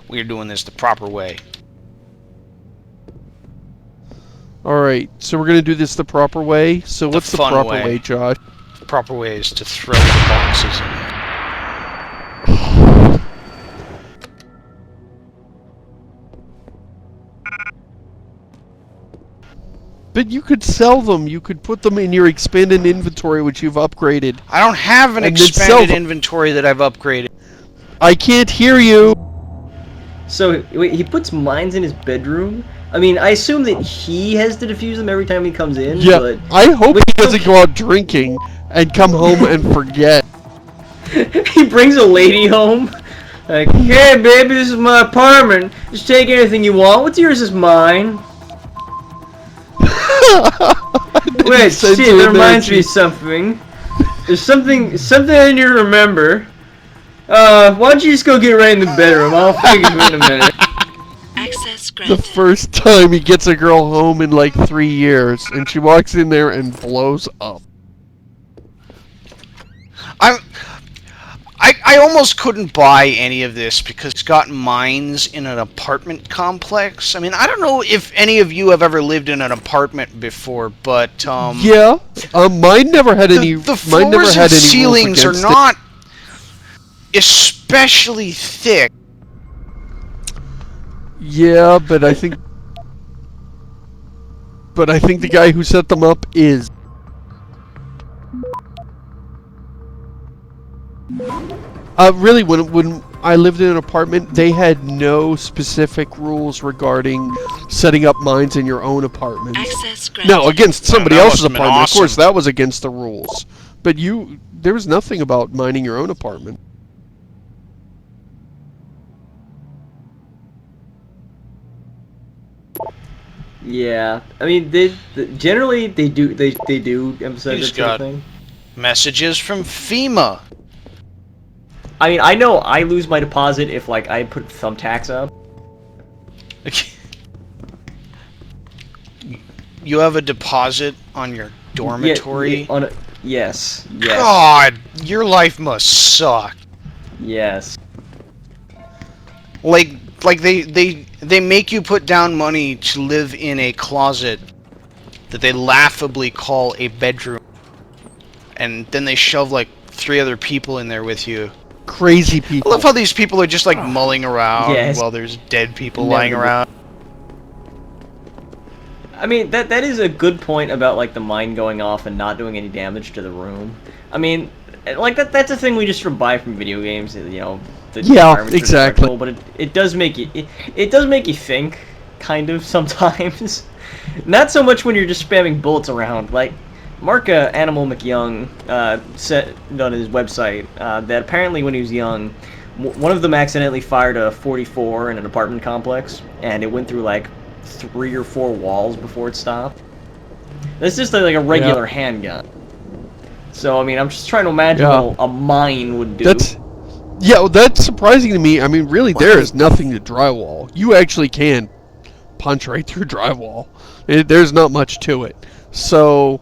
we're doing this the proper way. Alright, so we're gonna do this the proper way. So what's the proper way, Josh? The proper way is to throw the boxes in there. But you could sell them. You could put them in your expanded inventory, which you've upgraded. I don't have an expanded inventory that I've upgraded. I can't hear you. So, wait, he puts mines in his bedroom? I mean, I assume that he has to defuse them every time he comes in, yeah, but... I hope he doesn't go out drinking and come home and forget. He brings a lady home. Like, hey, baby, this is my apartment. Just take anything you want. What's yours is mine. Wait, shit, that reminds me of something. There's something I need to remember. Why don't you just go get right in the bedroom? I'll figure it in a minute. Access granted. The first time he gets a girl home in like 3 years, and she walks in there and blows up. I almost couldn't buy any of this because it's got mines in an apartment complex. I mean, I don't know if any of you have ever lived in an apartment before, but yeah, mine never had any. The floors and ceilings are not especially thick. Yeah, but I think the guy who set them up is. Really, when I lived in an apartment, they had no specific rules regarding setting up mines in your own apartment. Access granted. No, against somebody else's apartment. Awesome. Of course, that was against the rules. But there was nothing about mining your own apartment. Yeah, I mean, generally they do emphasize that sort of thing. Messages from FEMA. I mean, I know I lose my deposit if, like, I put thumbtacks up. You have a deposit on your dormitory? Yeah, yes. God, your life must suck. Yes. Like they make you put down money to live in a closet that they laughably call a bedroom. And then they shove, like, 3 other people in there with you. Crazy people. I love how these people are just like mulling around while there's dead people lying around. I mean, that is a good point about, like, the mine going off and not doing any damage to the room. I mean, like, that's a thing we just buy from video games, you know. Yeah, exactly. But it does make you it does make you think, kind of, sometimes. Not so much when you're just spamming bullets around. Like, Mark Animal McYoung said on his website that apparently when he was young, one of them accidentally fired a .44 in an apartment complex, and it went through like 3 or 4 walls before it stopped. That's just like a regular handgun. So I mean, I'm just trying to imagine what a mine would do. That's surprising to me. I mean, really, there is nothing to drywall. You actually can punch right through drywall. There's not much to it. So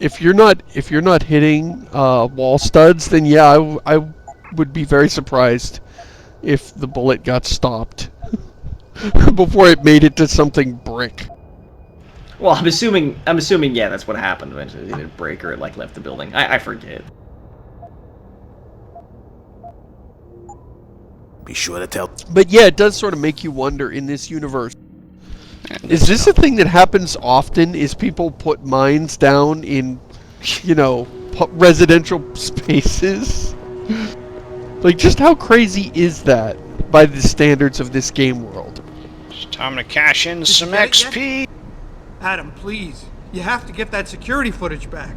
if you're not hitting wall studs, then yeah, I would be very surprised if the bullet got stopped before it made it to something brick. Well, I'm assuming yeah, that's what happened eventually. Either break or it like left the building. I forget. Be sure to tell. But yeah, it does sort of make you wonder in this universe. Is this a thing that happens often? Is people put mines down in, you know, residential spaces? Like, just how crazy is that by the standards of this game world? It's time to cash in some XP. Adam, please. You have to get that security footage back.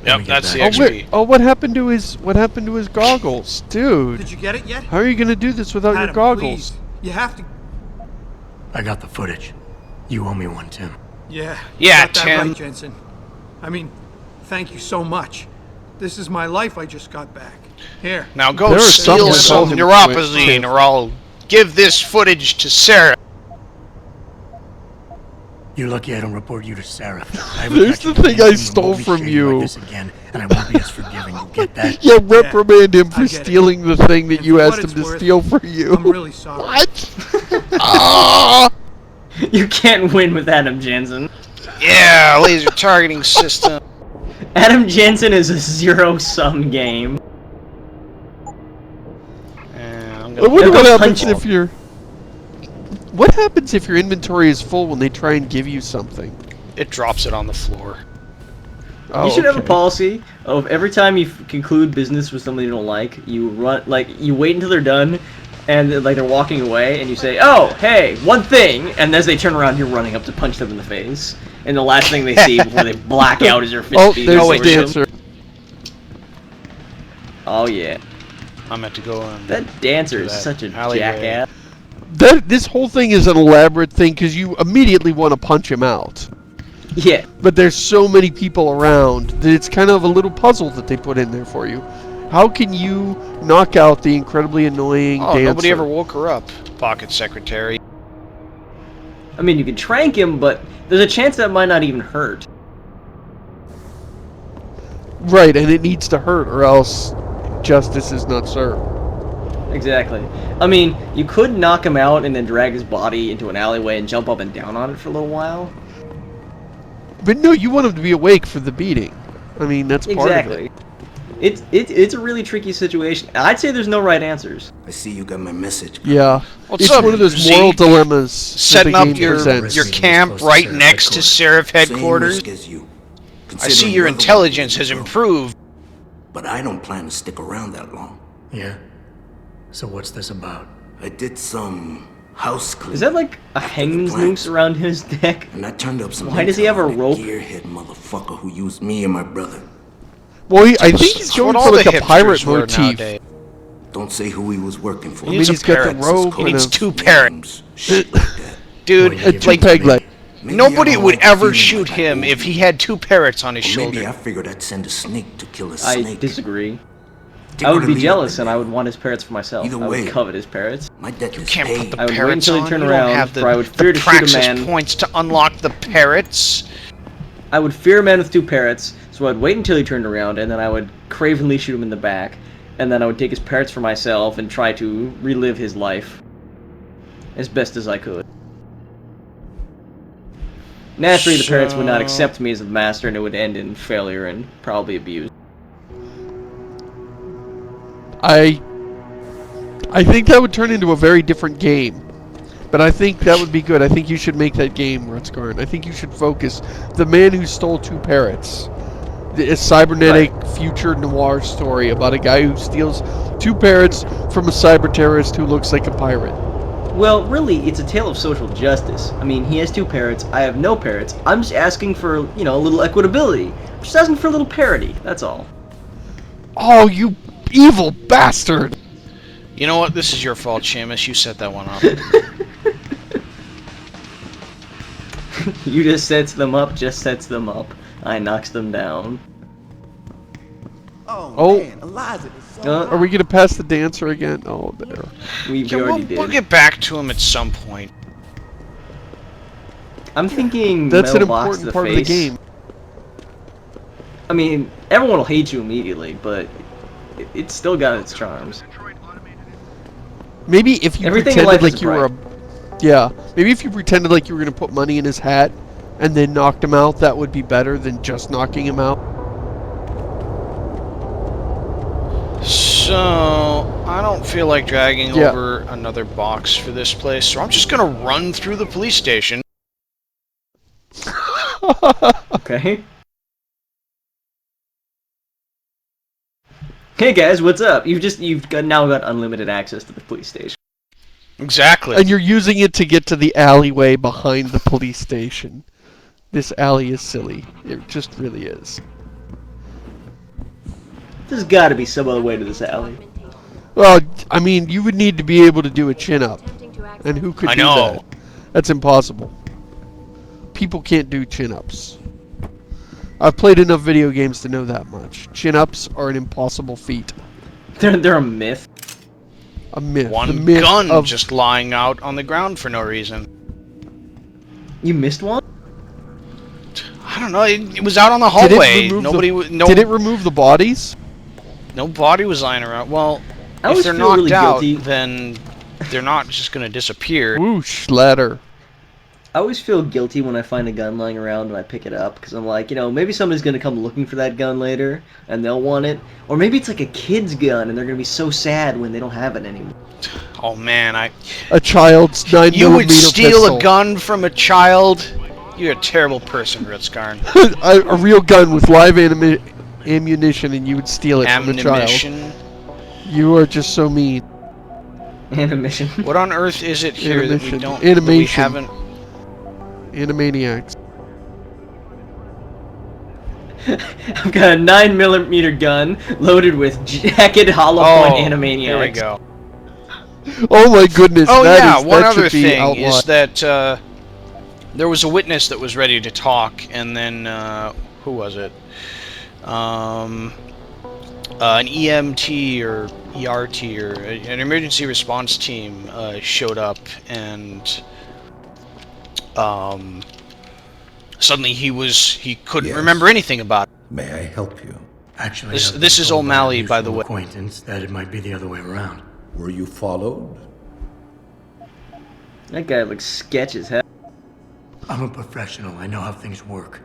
Yep, that's the XP. What happened to his goggles, dude? Did you get it yet? How are you gonna do this without Adam, your goggles? Please. You have to. I got the footage. You owe me one, Tim. Yeah. Yeah, got that Tim. right, Jensen. I mean, thank you so much. This is my life I just got back. Here. Now go steal some neuropazine, or I'll give this footage to Sarah. You're lucky I don't report you to Sarah. There's the thing I stole from you. Like this again, and I won't be as forgiving. You get that? Yeah, reprimand him for I get it. stealing the thing that And you for asked what him it's to worth, steal for you. I'm really sorry. What? Ah! You can't win with Adam Jansen. Yeah, laser targeting system. Adam Jansen is a zero-sum game. I'm I gonna wonder They'll what go happens punch if your... What happens if your inventory is full when they try and give you something? It drops it on the floor. Oh, You should have a okay. policy of every time you conclude business with somebody you don't like, you run you wait until they're done, and like they're walking away, and you say, "Oh, hey, one thing," and as they turn around, you're running up to punch them in the face, and the last thing they see before they black out is your fist Oh, being there's towards the them. dancer. Oh yeah, I'm meant to go in. that dancer is that such a alleyway. jackass. This whole thing is an elaborate thing because you immediately want to punch him out. Yeah, But there's so many people around that it's kind of a little puzzle that they put in there for you. How can you knock out the incredibly annoying Oh, dancer? nobody ever woke her up. Pocket secretary. I mean you can trank him, but there's a chance that might not even hurt. Right, and it needs to hurt or else justice is not served. Exactly. I mean, you could knock him out and then drag his body into an alleyway and jump up and down on it for a little while. But no, you want him to be awake for the beating. I mean, that's part of Exactly. it. It's a really tricky situation. I'd say there's no right answers. I see you got my message. Yeah. What's It's up, one of those Z? moral dilemmas Setting that up the game your presents. camp right next to Seraph Same headquarters. risk as you. I Considering see your you're the one intelligence who has did it. improved. But I don't plan to stick around that long. Yeah? So what's this about? I did some house cleaning. Is that like a hangman's noose around his neck? And I turned up some. Why does he have a intel on rope? Gearhead motherfucker who used me and my brother. Well, I think he's That's going what for all like the a pirate hipsters wear motif. nowadays. Don't say who he was working for. He I mean, needs he's some got the parrots. rope He and needs a... 2 parrots. Shit like that. Dude, Well, a like, two-peg leg. Maybe I nobody don't would like the ever feeling shoot like him I if he had 2 parrots on his Or maybe I shoulder. figured I'd send a snake to kill a I snake. disagree. Take I or would be leave jealous it. and I would want his parrots for myself. Either I way. would covet his parrots. My debt is Can't paid. put the I would wait parrots until he on. turned You around, don't have or I would the fear to shoot a praxis man. points to unlock the parrots. I would fear a man with 2 parrots, so I'd wait until he turned around, and then I would cravenly shoot him in the back, and then I would take his parrots for myself and try to relive his life as best as I could. Naturally, the parrots would not accept me as the master, and it would end in failure and probably abuse. I think that would turn into a very different game. But I think that would be good. I think you should make that game, Rutskarn. I think you should focus. The Man Who Stole 2 Parrots. A cybernetic future noir story about a guy who steals 2 parrots from a cyber terrorist who looks like a pirate. Well, really, it's a tale of social justice. I mean, he has 2 parrots, I have no parrots. I'm just asking for, you know, a little equitability. I'm just asking for a little parity, that's all. Oh, you evil bastard! You know what? This is your fault, Seamus. You set that one up. You just sets them up, I knocks them down. Oh, Uh, are we gonna pass the dancer again? Oh, there. we Yeah, already we'll did. get back to him at some point. I'm thinking That's an metal box to important part of the face. game. I mean, everyone will hate you immediately, but it's still got its charms. Maybe if you Everything in pretended life is like you were a... Yeah, maybe if you pretended like you were gonna put money in his hat and then knocked him out, that would be better than just knocking him out. So, I don't feel like dragging Yeah. over another box for this place, so I'm just gonna run through the police station. Okay? Hey guys, what's up? Now got unlimited access to the police station. Exactly. And you're using it to get to the alleyway behind the police station. This alley is silly. It just really is. There's gotta be some other way to this alley. Well, I mean, you would need to be able to do a chin-up. And who could I do know. that? That's impossible. People can't do chin-ups. I've played enough video games to know that much. Chin-ups are an impossible feat. They're a myth. A myth. The One myth gun of... just lying out on the ground for no reason. You missed one? don't know. It was out on the Did it hallway. remove Nobody. Did it remove the bodies? No body was lying around. Well, I if always they're feel knocked really out, guilty. then they're not just gonna disappear. Whoosh, ladder. I always feel guilty when I find a gun lying around and I pick it up because I'm like, maybe somebody's gonna come looking for that gun later and they'll want it, or maybe it's like a kid's gun and they're gonna be so sad when they don't have it anymore. Oh man, A child's 9mm You would steal pistol. a gun from a child? You're a terrible person, Gritzkarn. a real gun with live ammunition, and you would steal it from a child. Ammunition? You are just so mean. Animation. What on earth is it here that we Animation. don't... that we Animation. haven't... Animaniacs. I've got a 9mm gun loaded with jagged hollow point Animaniacs. Here we go. Oh my goodness! Oh that yeah, is- one that should other be thing outlawed. is that there was a witness that was ready to talk, and then who was it? An EMT or ERT or an emergency response team showed up, and suddenly he couldn't Yes. remember anything about it. May I help you? Actually, This- I've been this is told by a O'Malley, by the mutual way. acquaintance that it might be the other way around. Were you followed? That guy looks sketch as hell. I'm a professional. I know how things work.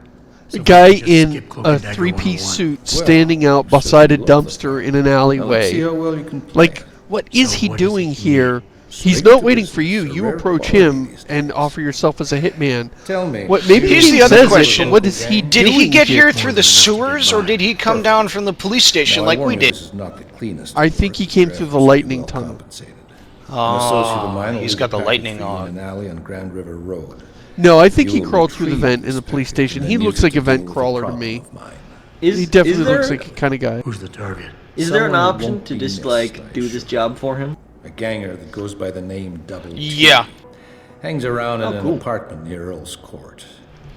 So A if guy I could just in skip Cloak a and Dagger three-piece 101. suit standing out beside a dumpster in an Now let's see alleyway. how well you can play. Like, what is So he what does doing he here? He's Straight not to waiting business, for you. a You rare approach quality him these and days. offer yourself as a hitman. Tell me. What? Maybe Here's he the other says it, question. but what is he Did doing he get here here? through the sewers, or did he come down from the police station Now, I like we warn you, did? This is not the cleanest. I of think he courses, came your through the efforts will be lightning well tunnel. compensated. An associate of mine will he's leave got a the package lightning for you on. in an alley on Grand River Road. No, I think You he will crawled through the retrieve vent in this the police package station. and He then looks use like it a to vent deal with a crawler to problem me. of mine. He definitely there, looks like the kind of guy. Who's the target? Is there an Someone who option won't to be just missed, like I do this assure job for him? A ganger that goes by the name Double T. Yeah. Hangs around in Oh, an cool. apartment near Earl's Court.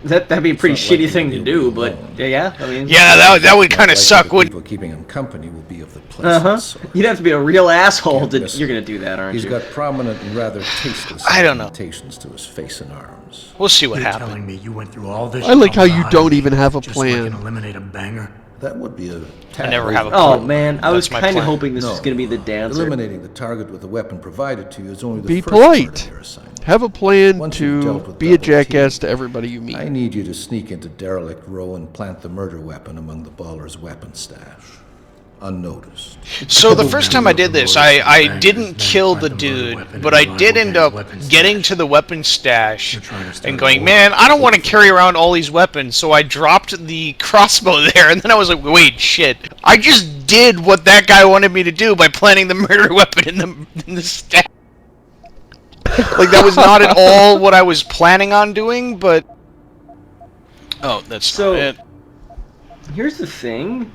That'd be a pretty It's not shitty likely thing to he'll do, be but alone. yeah, I mean, Yeah, that would kind Not of likely suck, the would people keeping him company will be of the uh pleasant huh. sort. You'd have to be a real asshole Can't to. miss You're him. gonna do that, aren't He's you? got prominent and rather tasteless I don't know. ornamentations to his face and arms. We'll see what You're happens. telling me you went through all this I like how trouble you to don't hide me even have a just so I can plan. eliminate a banger? That would be a tad never have a overkill. Oh man, I was That's my kind of plan. hoping this No. was gonna be the dancer. Eliminating the target with the weapon provided to you is only the Be first part polite. of your assignment. Have a plan Once you've dealt to with be a Double jackass T, to everybody you meet. I need you to sneak into Derelict Row and plant the murder weapon among the baller's weapon stash. Unnoticed. So the first time I did this, I didn't kill the dude, but I did end up getting to the weapon stash and going, man, I don't want to carry around all these weapons, so I dropped the crossbow there, and then I was like, wait, shit. I just did what that guy wanted me to do by planting the murder weapon in the stash. Like, that was not at all what I was planning on doing, but... Oh, that's So- not it. Here's the thing.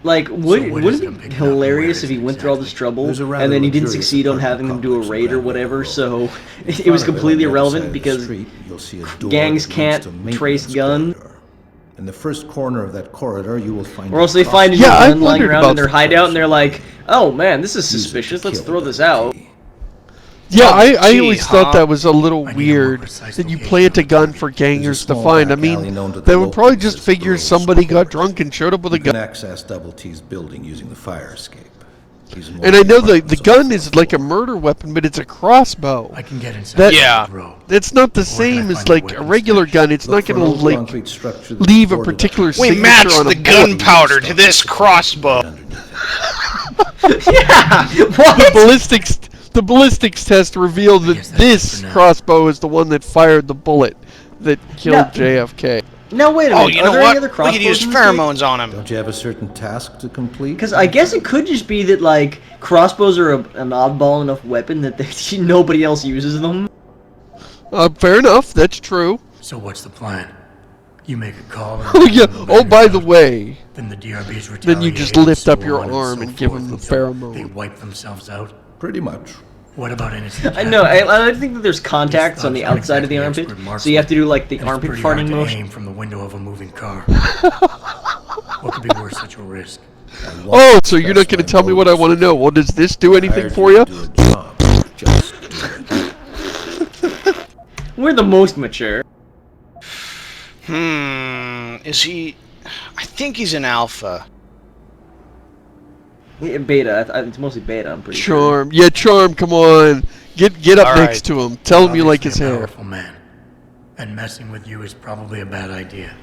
Like, wouldn't what is it it I'm be picking up? hilarious Where if he is it went through all this exactly? trouble There's a rather and then he didn't luxurious succeed on apartment having them do a complex raid or around the whatever, road. so In it front was of on completely the other side irrelevant of the because street, you'll see a door gangs that leads can't to maintenance trace guns. corridor. In the first corner of that corridor, you will find or else a they find a crossbow. Yeah, I gun lying wondered around about in their the hideout and they're like, oh man, this is Use it to suspicious, let's kill throw this Double out. T. Yeah, I gee, always huh? thought that was a little I need a more weird precise that you location plant a of the gun target. for gangers to small find. I back alley mean, known to the they would probably locals just as figure Earl's somebody got Court. drunk and showed up with a You can gun. access Double T's building using the fire escape. He's in one And of I know the apartments gun on the is first like a floor. murder weapon, but it's a crossbow. I can get inside That- the Yeah. row. It's not the Or can I same as find a like a weapons regular stash? gun. It's Look not for going an to old like concrete structure that's leave a boarded up. particular We signature matched on a the bullet. gunpowder to this crossbow. Yeah! What? The ballistics test revealed that guess that's it this for now. crossbow is the one that fired the bullet that killed No. JFK. Now wait a minute, Oh, you are know there what? any other We crossbows could use in this game? pheromones on him. Don't you have a certain task to complete? Because I guess it could just be that, like, crossbows are an oddball enough weapon that nobody else uses them. Fair enough. That's true. So what's the plan? You make a call. and Oh I yeah. know Oh, better by now. the way, Then the DRBs retaliate. then you just and lift so up your on arm so and give forth them the until They pheromone. wipe themselves out. Pretty much. What about innocent? I know, I think that there's contacts on the Not outside of the exactly armpit, expert so you have to do, like, the And it's armpit pretty hard farting to motion. aim from the window of a moving car. What could be worth such a risk? Oh, so you're not going to tell me what I want to know? Well, does this do anything for you? Do a job. Just do it. We're the most mature. Is he... I think he's an alpha. Yeah, beta. It's mostly beta, I'm pretty sure. Charm. Yeah, Charm, come on. Get up All next to him. Tell him you like his Obviously a hair. powerful man, and messing with you is probably a bad idea.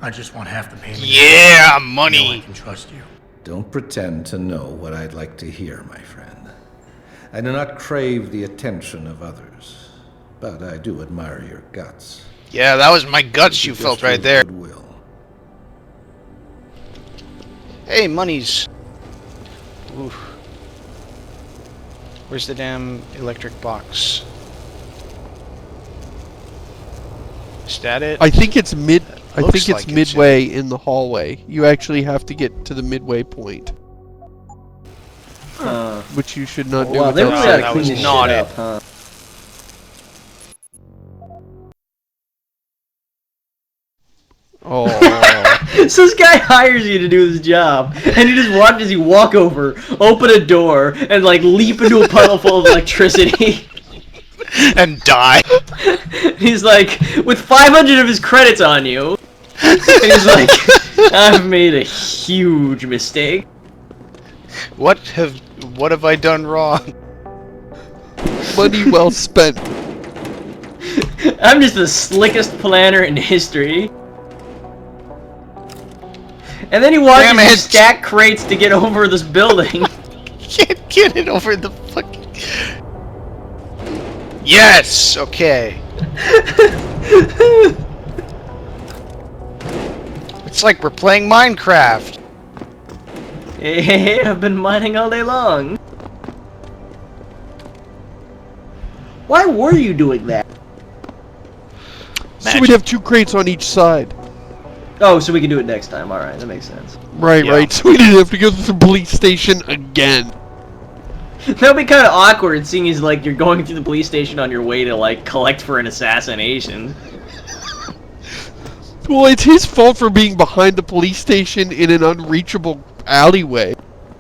I just want half the payment. Yeah, I money. can trust you. Don't pretend to know what I'd like to hear, my friend. I do not crave the attention of others, but I do admire your guts. Yeah, that was my guts you felt right there. Goodwill. Hey, monies. Oof. Where's the damn electric box? Is that it? I think it's mid. I Looks think it's like it's midway in the hallway. You actually have to get to the midway point, which you should not do Wow, they without really that gotta was clean this not shit it. up, huh? Oh, So this guy hires you to do this job, and he just watches you walk over, open a door, and like leap into a puddle full of electricity. And die. He's like, with 500 of his credits on you, and he's like, I've made a huge mistake. What have I done wrong? money well spent. I'm just the slickest planner in history. And then he watches Damn you it. stack crates to get over this building. Can't get it over the fucking... Yes! Okay. It's like we're playing Minecraft. Hey, I've been mining all day long. Why were you doing that? So we'd have 2 crates on each side. Oh, so we can do it next time. Alright, that makes sense. Right, Yeah. right. So we didn't have to go to the police station again. That'd be kind of awkward, seeing as like you're going through the police station on your way to like collect for an assassination. Well, it's his fault for being behind the police station in an unreachable alleyway.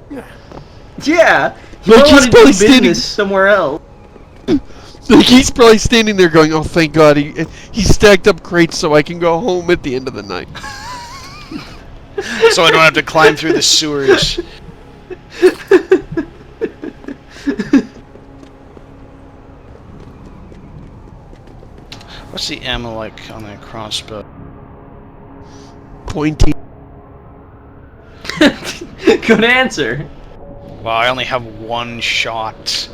Yeah, you Like, might he's want to do probably business standing- somewhere else. Like, he's probably standing there going, "Oh, thank God, he stacked up crates so I can go home at the end of the night." So I don't have to climb through the sewers. What's the ammo like on that crossbow? Pointy. Good answer. Wow, I only have 1 shot.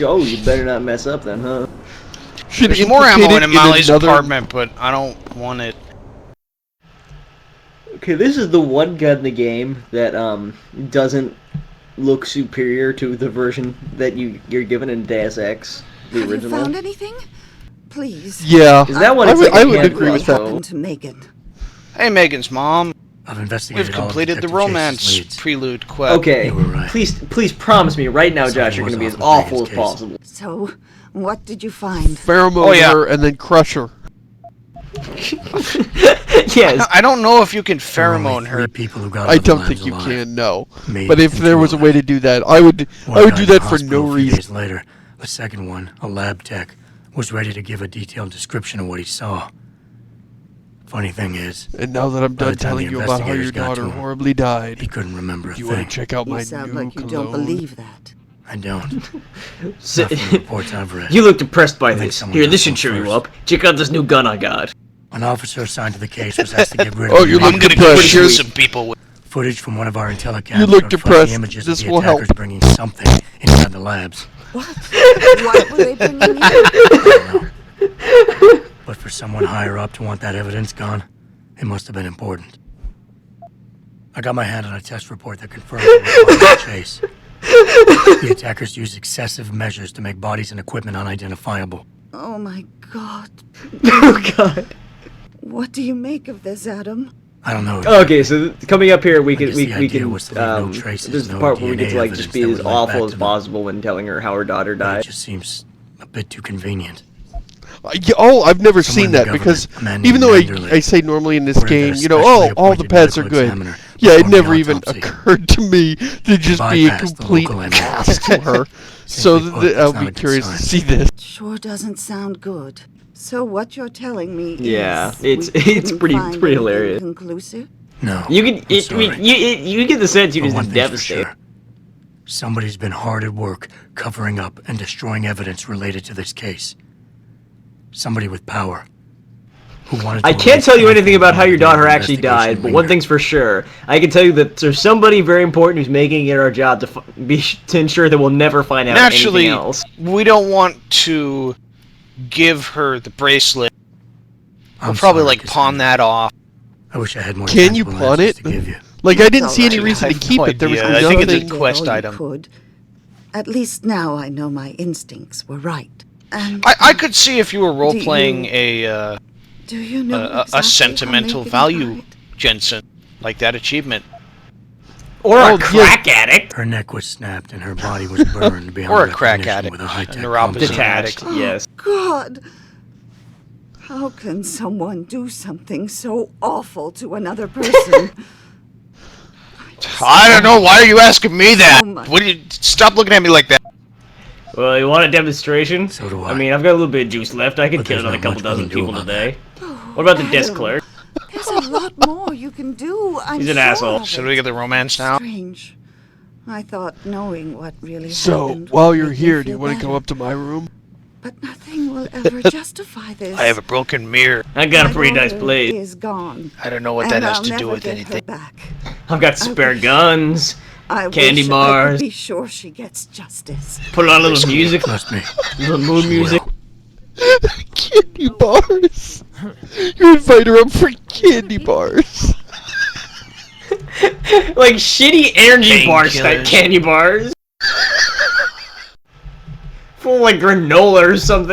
Oh, you better not mess up then, huh? Should There's more ammo implicate in it Molly's another- apartment, but I don't want it. Okay, this is the one gun in the game that doesn't look superior to the version that you're given in Deus Ex, the Have you original. found anything? Please. Yeah. Is that what I it's would, like? I a would hand agree with that. crossbow? To make it. Hey, Megan's mom. I've investigated We've all of completed the Detective Chase's romance leads. prelude quest. Okay, You were right. please promise me right now, Josh, you're Something gonna be was as off awful with as Reagan's possible. So, what did you find? Pheromone Oh, yeah. her and then crush her. Yes. I don't know if you can There were only pheromone 3 her. people who got I out of the don't labs think you alive. can, no. Me But if and there 2 was a way others. to do that, I would One do died in that the for no hospital a few reason. days later, the second one, a lab tech, was ready to give a detailed description of what he saw. Funny thing is, And now that I'm By done the time telling the you about how your investigators got to daughter him, horribly died, he couldn't remember a you want thing. to check out my You sound new like you cologne? don't believe that. I don't. So- Not from the reports I've read. You look depressed by I think this. someone Here, got this should one cheer you first. up. Check out this new gun I got. An officer assigned to the case was asked to get rid Oh, of you the look I'm gonna depressed. go Here's- shoot some people with. footage from one of our intellicams. You look showed flashy depressed. Images This of the will help. attackers bringing something inside the labs. What? What were they bringing in? I don't know. But for someone higher up to want that evidence gone, it must have been important. I got my hand on a test report that confirms the report of the chase. The attackers used excessive measures to make bodies and equipment unidentifiable. Oh my God. Oh God. What do you make of this, Adam? I don't know. Okay, so coming up here, we can guess we the we idea can was to leave no traces, this is the no part where we get to DNA like just evidence be that as would link awful back as to them. possible when telling her how her daughter But it died. just seems a bit too convenient. Yeah, oh, I've never Someone in seen the that government, because a man even named though Manderley, I say normally in this ordered that game, a you know, specially all the appointed pets are medical good. examiner Yeah, it perform the never even autopsy. occurred to me to just be a bypassed the complete local MO. ass to her. So Simply put, it's I'll not be a good curious to sign. see this. Sure doesn't sound good. So what you're telling me Yeah, is it's- we it's couldn't pretty- find pretty anything hilarious. Conclusive? No. You can, I'm sorry. you get the sense you're But one just thing's for devastated. sure. Somebody's been hard at work covering up and destroying evidence related to this case. Somebody with power. Who wanted to I can't erase tell you anything anything about how from your the daughter actually investigation died, but one linger. thing's for sure. I can tell you that there's somebody very important who's making it our job to ensure that we'll never find out Naturally, anything else. we don't want to give her the bracelet. We'll I'm probably sorry, like pawn Cassandra. that off. I wish I had more Can you tangible pawn answers it? to give you. Like, I didn't It's see any alright. reason I to have keep no it. There was idea. I think it's a nothing. Did quest all you item. could. At least now I know my instincts were right. And I could see if you were role Do playing you- a do you know a exactly sentimental how they value, died? Jensen, like that achievement, Or Oh, a yeah. crack addict. Her neck was snapped and her body was burned beyond or a crack recognition addict, with a high-tech a neuropathy compound. Detached, addict. yes. God! How can someone do something so awful to another person? I don't know. Why are you asking me that? So much. What do you stop looking at me like that? Well, you want a demonstration? So do I I. mean, I've got a little bit of juice left. I could But kill there's another not couple much we dozen can do people about today. What about the desk Adam, clerk? There's a lot more you can do. I'm He's an sure asshole. of Should it. we get the romance now? Strange. I thought knowing what really So, happened while would you're make me here, do feel you want to better. come up to my room? But nothing will ever justify this. I have a broken mirror. I got a My pretty nice daughter place. is gone. I don't know what and that has I'll to do never with get her anything. back. I've got spare guns. I Candy wish I bars. could be sure she gets justice. Put on a little music, Trust me. little mood music. Candy bars. You invite her up for candy bars. Like shitty energy bars type Painkillers. candy bars. Full of like granola or something.